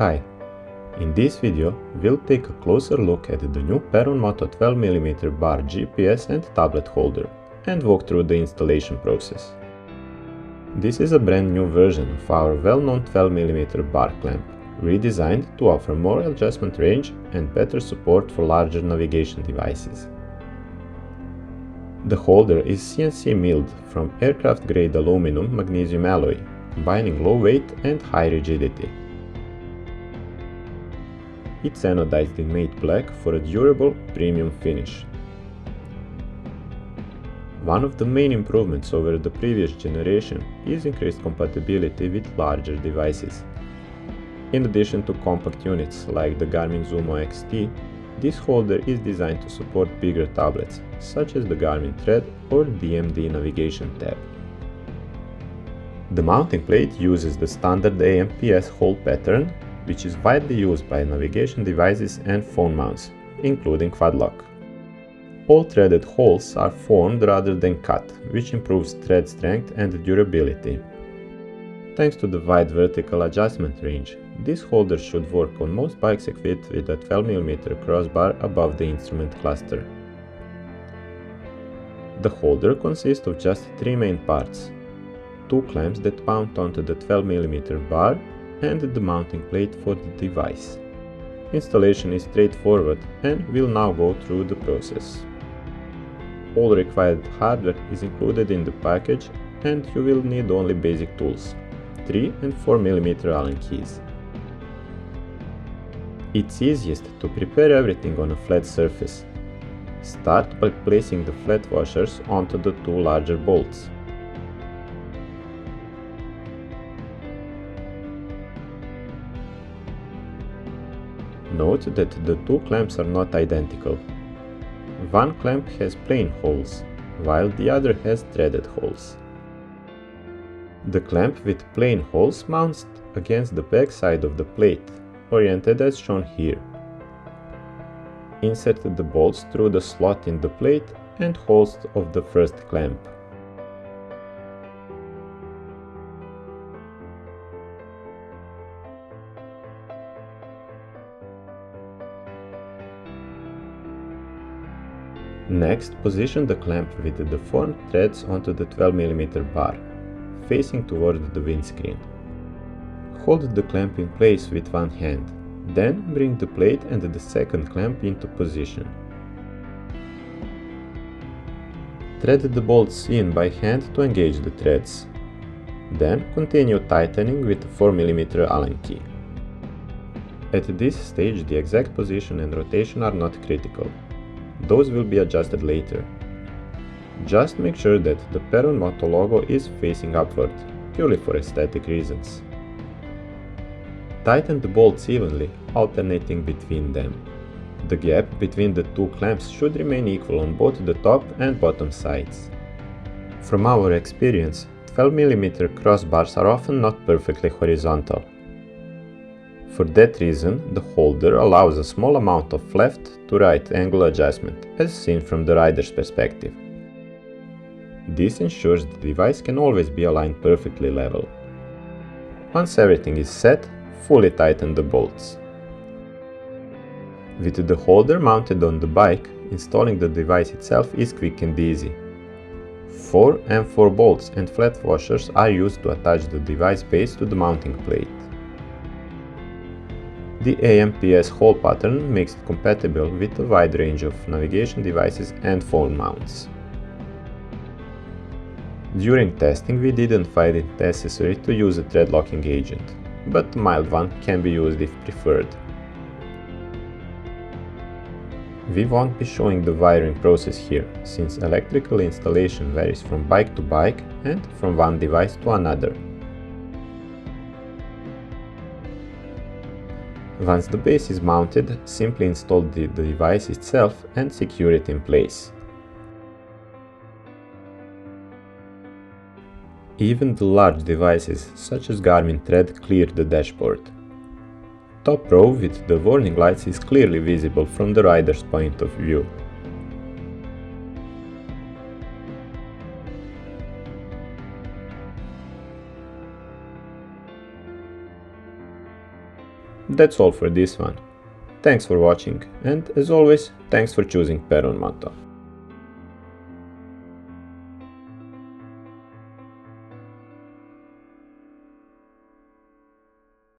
Hi! In this video, we'll take a closer look at the new Perun Moto 12mm bar GPS and tablet holder and walk through the installation process. This is a brand new version of our well-known 12mm bar clamp, redesigned to offer more adjustment range and better support for larger navigation devices. The holder is CNC-milled from aircraft-grade aluminum-magnesium alloy, combining low weight and high rigidity. It's anodized in matte black for a durable, premium finish. One of the main improvements over the previous generation is increased compatibility with larger devices. In addition to compact units like the Garmin Zumo XT, this holder is designed to support bigger tablets, such as the Garmin Tread or DMD navigation tab. The mounting plate uses the standard AMPS hole pattern, which is widely used by navigation devices and phone mounts, including quad lock. All threaded holes are formed rather than cut, which improves thread strength and durability. Thanks to the wide vertical adjustment range, this holder should work on most bikes equipped with a 12mm crossbar above the instrument cluster. The holder consists of just three main parts: two clamps that mount onto the 12mm bar and the mounting plate for the device. Installation is straightforward and we'll now go through the process. All required hardware is included in the package and you will need only basic tools: 3 and 4mm Allen keys. It's easiest to prepare everything on a flat surface. Start by placing the flat washers onto the two larger bolts. Note that the two clamps are not identical. One clamp has plain holes, while the other has threaded holes. The clamp with plain holes mounts against the back side of the plate, oriented as shown here. Insert the bolts through the slot in the plate and holes of the first clamp. Next, position the clamp with the formed threads onto the 12mm bar, facing toward the windscreen. Hold the clamp in place with one hand, then bring the plate and the second clamp into position. Thread the bolts in by hand to engage the threads. Then continue tightening with a 4mm Allen key. At this stage, the exact position and rotation are not critical. Those will be adjusted later. Just make sure that the Perun Moto logo is facing upward, purely for aesthetic reasons. Tighten the bolts evenly, alternating between them. The gap between the two clamps should remain equal on both the top and bottom sides. From our experience, 12mm crossbars are often not perfectly horizontal. For that reason, the holder allows a small amount of left to right angle adjustment, as seen from the rider's perspective. This ensures the device can always be aligned perfectly level. Once everything is set, fully tighten the bolts. With the holder mounted on the bike, installing the device itself is quick and easy. 4 M4 bolts and flat washers are used to attach the device base to the mounting plate. The AMPS hole pattern makes it compatible with a wide range of navigation devices and phone mounts. During testing, we didn't find it necessary to use a thread locking agent, but a mild one can be used if preferred. We won't be showing the wiring process here, since electrical installation varies from bike to bike and from one device to another. Once the base is mounted, simply install the device itself and secure it in place. Even the large devices, such as Garmin Tread, clear the dashboard. Top row with the warning lights is clearly visible from the rider's point of view. That's all for this one. Thanks for watching, and as always, thanks for choosing Perun Moto.